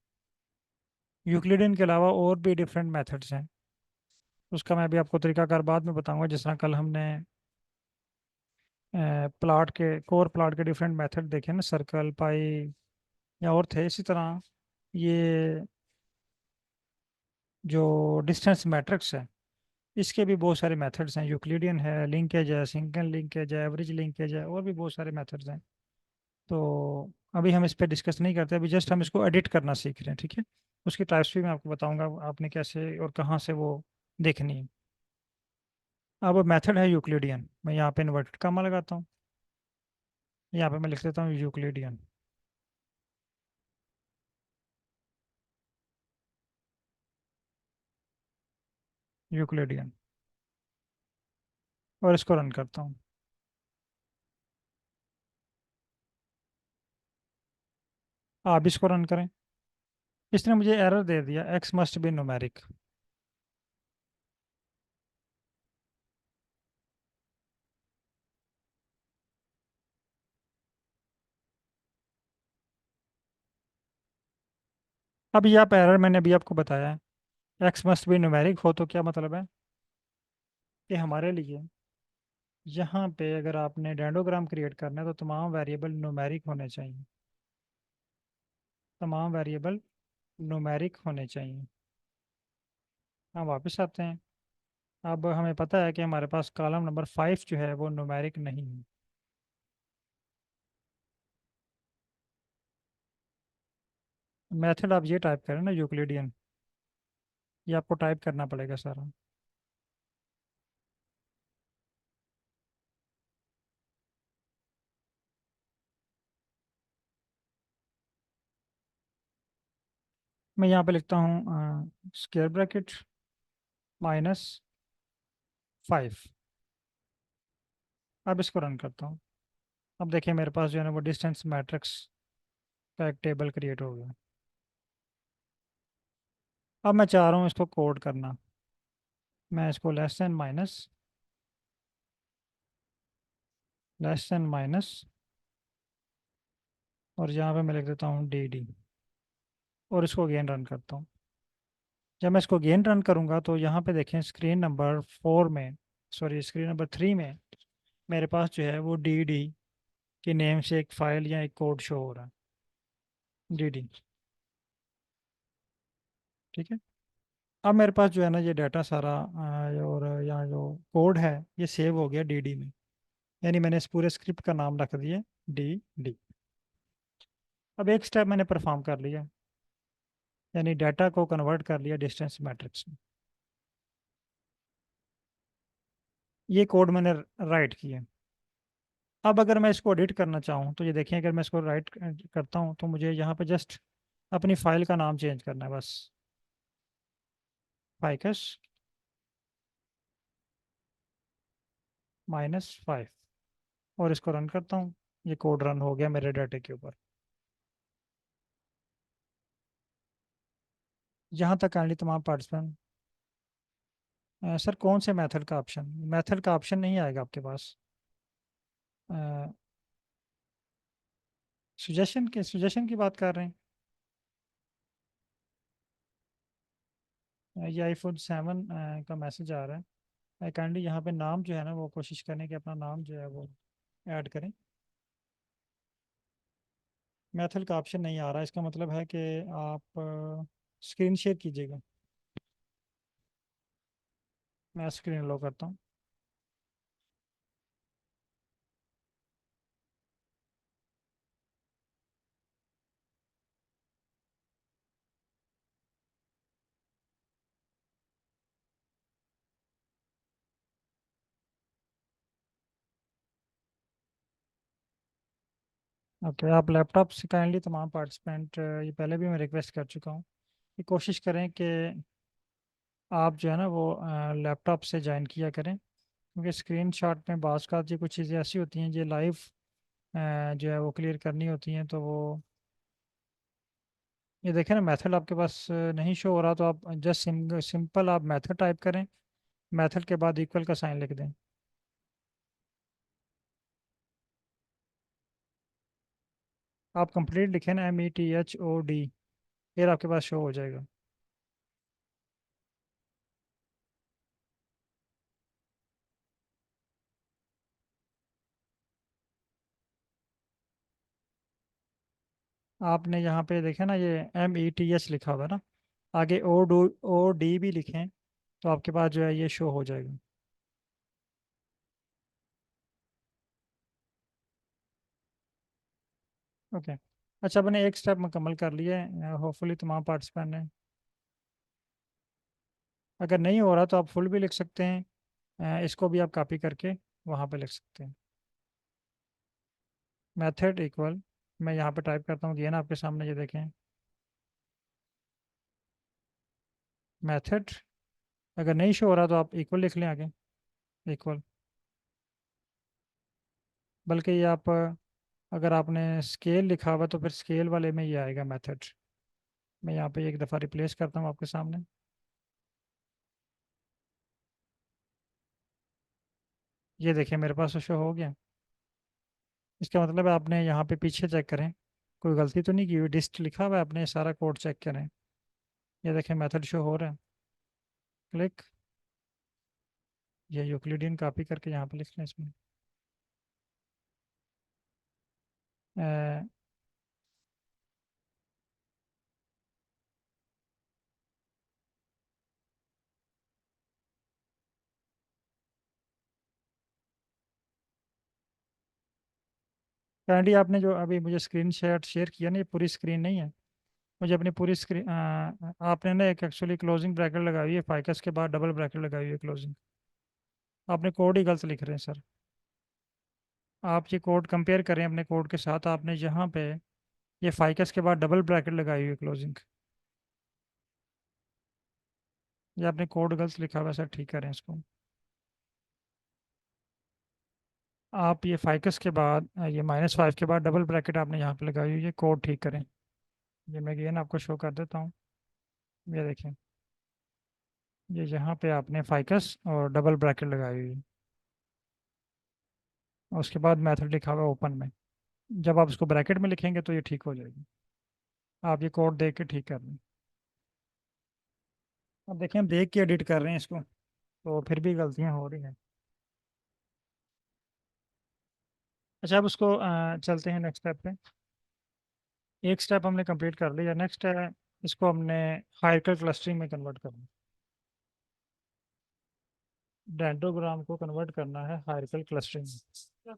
यूक्लिडियन के अलावा और भी डिफरेंट मेथड्स हैं। उसका मैं भी आपको तरीकाकार बाद में बताऊंगा। जिस तरह कल हमने प्लाट के कोर प्लाट के डिफरेंट मेथड देखे ना, सर्कल, पाई या और थे, इसी तरह ये जो डिस्टेंस मैट्रिक्स है इसके भी बहुत सारे मेथड्स हैं। यूक्लिडियन है, लिंकेज है, सिंगल लिंकेज है, एवरेज लिंकेज है, और भी बहुत सारे मेथड्स हैं। तो अभी हम इस पर डिस्कस नहीं करते, अभी जस्ट हम इसको एडिट करना सीख रहे हैं, ठीक है। उसकी टाइप्स भी मैं आपको बताऊंगा आपने कैसे और कहाँ से वो देखनी है। अब मेथड है यूक्लिडियन, मैं यहाँ पे इन्वर्टेड कॉमा लगाता हूँ, यहाँ पे मैं लिख देता हूँ यूक्लिडियन। यूक्लिडियन, और इसको रन करता हूँ। आप इसको रन करें। इसने मुझे एरर दे दिया, एक्स मस्ट बी न्यूमेरिक। अब ये आप एरर मैंने अभी आपको बताया है, एक्स मस्ट बी न्यूमेरिक हो, तो क्या मतलब है कि हमारे लिए यहाँ पे अगर आपने डेंडोग्राम क्रिएट करना है तो तमाम वेरिएबल न्यूमेरिक होने चाहिए। तमाम वेरिएबल न्यूमेरिक होने चाहिए। हम वापस आते हैं। अब हमें पता है कि हमारे पास कॉलम नंबर 5 जो है वो न्यूमेरिक नहीं है। मेथड आप ये टाइप करें ना, यूक्लिडियन, ये आपको टाइप करना पड़ेगा सारा। मैं यहाँ पे लिखता हूँ स्क्वायर ब्रैकेट -5। अब इसको रन करता हूँ। अब देखिए मेरे पास जो है ना वो डिस्टेंस मैट्रिक्स का एक टेबल क्रिएट हो गया। अब मैं चाह रहा हूँ इसको कोड करना। मैं इसको लेस देन माइनस और यहाँ पे मैं लिख देता हूँ डी, और इसको अगेन रन करता हूँ। जब मैं इसको अगेन रन करूँगा तो यहाँ पे देखें स्क्रीन नंबर 4 में, सॉरी स्क्रीन नंबर 3 में मेरे पास जो है वो डी के नेम से एक फाइल या एक कोड शो हो रहा है। डी, ठीक है। अब मेरे पास जो है ना ये डाटा सारा और यहाँ जो कोड है ये सेव हो गया डी में। यानी मैंने इस पूरे स्क्रिप्ट का नाम रख दिया डी। अब एक स्टेप मैंने परफॉर्म कर लिया, यानी डाटा को कन्वर्ट कर लिया डिस्टेंस मैट्रिक्स में। ये कोड मैंने राइट किया। अब अगर मैं इसको एडिट करना चाहूँ तो ये देखिए, अगर मैं इसको राइट करता हूँ तो मुझे यहाँ पे जस्ट अपनी फाइल का नाम चेंज करना है बस, फाइकस -5, और इसको रन करता हूँ। ये कोड रन हो गया मेरे डाटे के ऊपर। यहाँ तक काइंडली तमाम पार्टिसिपेंट। सर कौन से मेथड का ऑप्शन, मेथड का ऑप्शन नहीं आएगा आपके पास। सुजेशन की बात कर रहे हैं। ये iPhone 7 का मैसेज आ रहा है। काइंडली यहाँ पे नाम जो है ना वो कोशिश करें कि अपना नाम जो है वो ऐड करें। मेथड का ऑप्शन नहीं आ रहा, इसका मतलब है कि आप स्क्रीन शेयर कीजिएगा। मैं स्क्रीन लो करता हूँ। ओके, आप लैपटॉप से काइंडली तमाम पार्टिसिपेंट, ये पहले भी मैं रिक्वेस्ट कर चुका हूँ कि कोशिश करें कि आप जो है ना वो लैपटॉप से ज्वाइन किया करें, क्योंकि स्क्रीन शॉट में बाज़ का जो कुछ चीज़ें ऐसी होती हैं जो लाइव जो है वो क्लियर करनी होती हैं, तो वो ये देखें ना मेथड आपके पास नहीं शो हो रहा, तो आप जस्ट सिंपल आप मेथड टाइप करें, मेथड के बाद इक्वल का साइन लिख दें। आप कंप्लीट लिखें ना, METHOD, फिर आपके पास शो हो जाएगा। आपने यहाँ पे देखे ना, ये METH लिखा हुआ है ना, आगे O D भी लिखें तो आपके पास जो है ये शो हो जाएगा। ओके। अच्छा, आपने एक स्टेप मुकम्मल कर लिया है, होपफुली तमाम पार्टिसिपेंट ने। अगर नहीं हो रहा तो आप फुल भी लिख सकते हैं, इसको भी आप कॉपी करके वहाँ पे लिख सकते हैं। मेथड इक्वल, मैं यहाँ पे टाइप करता हूँ, दिया ना आपके सामने, ये देखें। मेथड, अगर नहीं शो हो रहा तो आप इक्वल लिख लें आगे, इक्वल। बल्कि ये आप अगर आपने स्केल लिखा हुआ तो फिर स्केल वाले में ये आएगा मेथड। मैं यहाँ पे एक दफ़ा रिप्लेस करता हूँ आपके सामने। ये देखिए मेरे पास तो शो हो गया। इसका मतलब है आपने यहाँ पे पीछे चेक करें, कोई गलती तो नहीं की हुई, डिस्ट लिखा हुआ है, आपने सारा कोड चेक करें। ये देखें मेथड शो हो रहा है। क्लिक, ये यूक्लिडियन कॉपी करके यहाँ पे लिख लें इसमें। कैंडी, आपने जो अभी मुझे स्क्रीन शेयर शेयर किया ना, ये पूरी स्क्रीन नहीं है। मुझे अपनी पूरी स्क्रीन, आपने ना एक एक्चुअली क्लोजिंग ब्रैकेट लगाई हुई है, फाइकस के बाद डबल ब्रैकेट लगाई हुई है क्लोजिंग। आपने कोड ही गलत लिख रहे हैं सर। आप ये कोड कंपेयर करें अपने कोड के साथ, आपने यहाँ पे ये फाइकस के बाद डबल ब्रैकेट लगाई हुई है क्लोजिंग। ये आपने कोड गलत लिखा हुआ है सर, ठीक करें इसको। आप ये फाइकस के बाद ये -5 के बाद डबल ब्रैकेट आपने यहाँ पे लगाई हुई है, कोड ठीक करें। ये मैं अगेन आपको शो कर देता हूँ। ये देखें, ये यहाँ पे आपने फाइकस और डबल ब्रैकेट लगाई हुई है, और उसके बाद मेथड लिखा हुआ है ओपन में। जब आप इसको ब्रैकेट में लिखेंगे तो ये ठीक हो जाएगी। आप ये कोड देख के ठीक कर लें। अब देखें, हम देख के एडिट कर रहे हैं इसको, तो फिर भी गलतियाँ हो रही हैं। अच्छा, अब उसको चलते हैं नेक्स्ट स्टेप पे। एक स्टेप हमने कंप्लीट कर लिया, नेक्स्ट है इसको हमने हायरार्किकल क्लस्टरिंग में कन्वर्ट करना है। डेंडोग्राम को कन्वर्ट करना है हायरार्किकल क्लस्टरिंग में।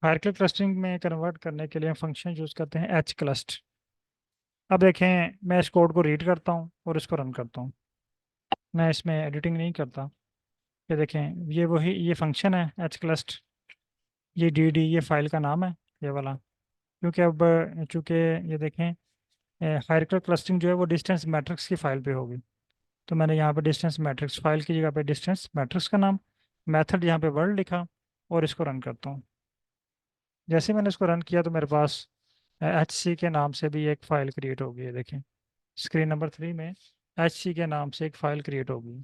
हायरार्किकल क्लस्टरिंग में कन्वर्ट करने के लिए हम फंक्शन यूज़ करते हैं hclust। अब देखें, मैं इस कोड को रीड करता हूँ और इसको रन करता हूँ, मैं इसमें एडिटिंग नहीं करता। ये देखें, ये वही ये फंक्शन है hclust। ये ये फाइल का नाम है, ये वाला। क्योंकि अब चूंकि ये देखें, हायरार्किकल क्लस्टरिंग जो है वो डिस्टेंस मैट्रिक्स की फाइल पे होगी, तो मैंने यहाँ पे डिस्टेंस मैट्रिक्स फाइल की जगह पे डिस्टेंस मैट्रिक्स का नाम, मेथड यहाँ पे वर्ड लिखा, और इसको रन करता हूँ। जैसे मैंने इसको रन किया तो मेरे पास HC के नाम से भी एक फ़ाइल क्रिएट होगी, है देखें। स्क्रीन नंबर 3 में HC के नाम से एक फ़ाइल क्रिएट होगी।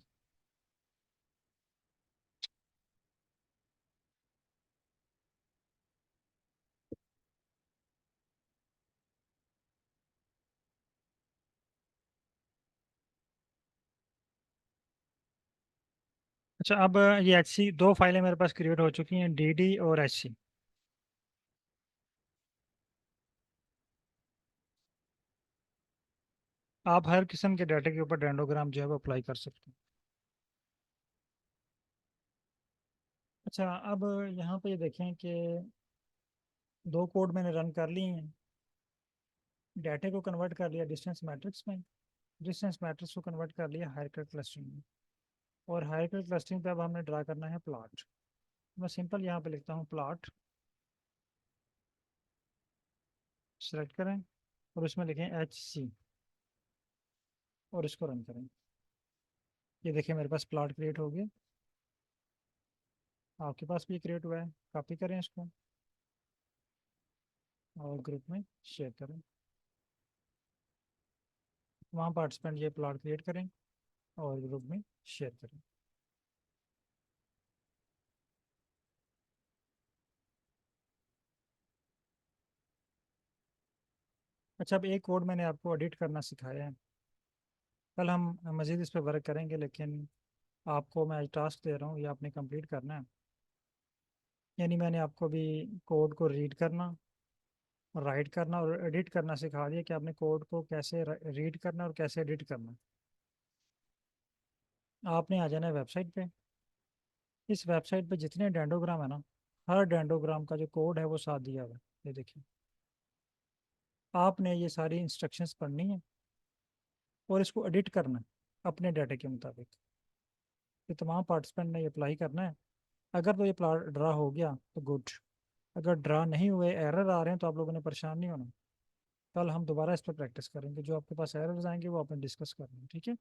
अच्छा, अब ये HC दो फाइलें मेरे पास क्रिएट हो चुकी हैं, DD और HC। आप हर किस्म के डाटा के ऊपर डेंडोग्राम जो है वो अप्लाई कर सकते हैं। अच्छा, अब यहाँ पे ये देखें कि दो कोड मैंने रन कर लिए हैं। डाटा को कन्वर्ट कर लिया डिस्टेंस मैट्रिक्स में, डिस्टेंस मैट्रिक्स को कन्वर्ट कर लिया हायरार्किकल क्लस्टरिंग में, और हायरार्किकल क्लस्टरिंग पे अब हमें ड्रा करना है प्लॉट। मैं सिंपल यहाँ पे लिखता हूँ प्लॉट, सेलेक्ट करें और उसमें लिखें HC, और इसको रन करें। ये देखिए मेरे पास प्लॉट क्रिएट हो गया, आपके पास भी क्रिएट हुआ है। कॉपी करें इसको और ग्रुप में शेयर करें, वहाँ पार्टिसिपेंट ये प्लॉट क्रिएट करें और ग्रुप में शेयर करें। अच्छा, अब एक कोड मैंने आपको एडिट करना सिखाया है, कल हम मज़ीद इस पर वर्क करेंगे, लेकिन आपको मैं आज टास्क दे रहा हूँ, ये आपने कंप्लीट करना है। यानी मैंने आपको भी कोड को रीड करना राइट करना और एडिट करना सिखा दिया कि आपने कोड को कैसे रीड करना और कैसे एडिट करना। आपने आ जाना है वेबसाइट पे। इस वेबसाइट पे जितने डेंडोग्राम है ना, हर डेंडोग्राम का जो कोड है वो साथ दिया हुआ है। ये देखिए, आपने ये सारी इंस्ट्रक्शंस पढ़नी है और इसको एडिट करना है अपने डाटा के मुताबिक। ये तमाम पार्टिसिपेंट ने अप्लाई करना है। अगर तो ये प्लाट ड्रा हो गया तो गुड, अगर ड्रा नहीं हुए, एरर आ रहे हैं, तो आप लोगों ने परेशान नहीं होना। कल हम दोबारा इस पर प्रैक्टिस करेंगे, जो आपके पास एरर्स आएंगे वो आपने डिस्कस करना है, ठीक है।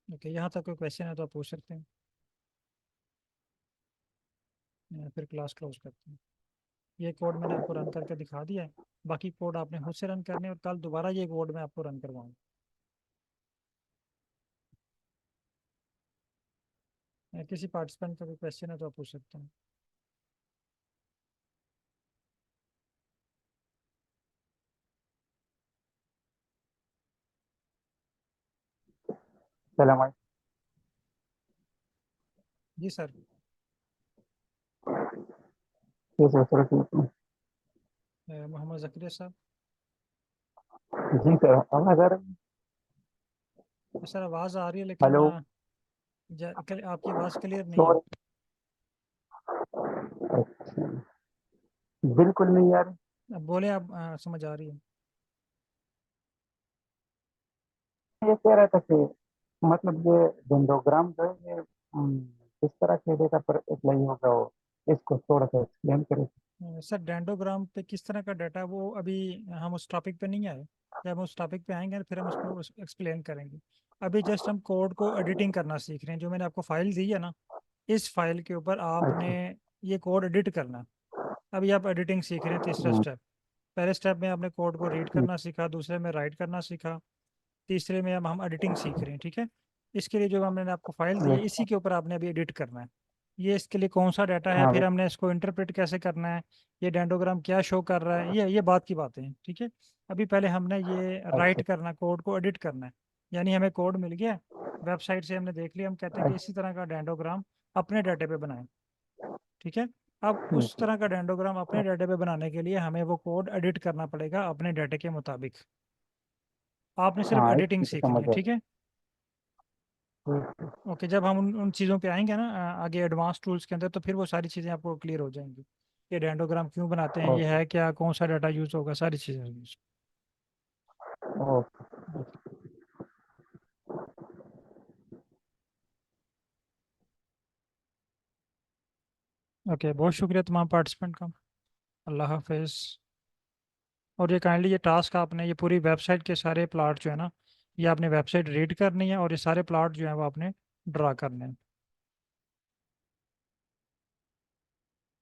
ओके, यहाँ तक कोई क्वेश्चन है तो आप पूछ सकते हैं, या फिर क्लास क्लोज करते हैं। ये कोड मैंने आपको रन करके दिखा दिया है, बाकी कोड आपने खुद से रन करने हैं और कल दोबारा ये कोड मैं आपको रन करवाऊंगा। किसी पार्टिसिपेंट का कोई क्वेश्चन है तो आप पूछ सकते हैं। सलाम अलैकुम। जी सर। कैसे सर? ठीक हूँ। मोहम्मद जकरिया साहब। जी सर, आवाज आ रही है? सर आवाज़ आ रही है लेकिन हेलो। आपकी आवाज़ क्लियर नहीं है। सॉरी। अच्छा, बिल्कुल नहीं यार। अब बोले आप, समझ आ रही है। ये कह रहा था कि मतलब ये डेंडोग्राम जो है ये किस तरह के डेटा पर अप्लाई होगा, वो इसको थोड़ा सा एक्सप्लेन करें। सर डेंडोग्राम पे किस तरह का डाटा, वो अभी हम उस टॉपिक पे नहीं आए। जब हम उस टॉपिक पे आएंगे फिर हम उसको एक्सप्लेन करेंगे। अभी जस्ट हम कोड को एडिटिंग करना सीख रहे हैं। जो मैंने आपको फाइल दी है ना, इस फाइल के ऊपर आपने अच्छा। ये कोड एडिट करना है। अभी आप एडिटिंग सीख रहे हैं, तीसरा हम्म, स्टेप। पहले स्टेप में आपने कोड को रीड हम्म, करना सीखा, दूसरे में राइट करना सीखा, तीसरे में अब हम एडिटिंग सीख रहे हैं, ठीक है। इसके लिए जो मैंने आपको फाइल दी है, अच्छा। इसी के ऊपर आपने अभी एडिट करना है। ये इसके लिए कौन सा डाटा है, हाँ फिर बस। हमने इसको इंटरप्रेट कैसे करना है, ये डेंडोग्राम क्या शो कर रहा है, ये बात की बातें हैं, ठीक है। अभी पहले हमने ये राइट अच्छा। करना, कोड को एडिट करना है। यानी हमें कोड मिल गया, वेबसाइट से हमने देख लिया, हम कहते हैं कि अच्छा। इसी तरह का डेंडोग्राम अपने डाटे पे बनाएं, ठीक है। अब उस ठीक है। तरह का डेंडोग्राम अपने डाटे पे बनाने के लिए हमें वो कोड एडिट करना पड़ेगा अपने डाटे के मुताबिक। आपने सिर्फ हाँ, एडिटिंग इसकी तो सीखनी समझ है, आ ठीक है। रही है। ओके, जब हम उन चीज़ों पे आएंगे ना, आगे एडवांस टूल्स के अंदर, तो फिर वो सारी चीज़ें आपको क्लियर हो जाएंगी। ये डेंडोग्राम क्यों बनाते हैं, ये ओके। है क्या, कौन सा डाटा यूज़ होगा, सारी चीज़ें यूज। ओके। ओके, बहुत शुक्रिया तमाम पार्टिसिपेंट का। अल्लाह हाफिज़। और ये काइंडली ये टास्क आपने, ये पूरी वेबसाइट के सारे प्लाट जो है ना, ये आपने वेबसाइट रीड करनी है और ये सारे प्लाट जो है वो आपने ड्रा करने हैं।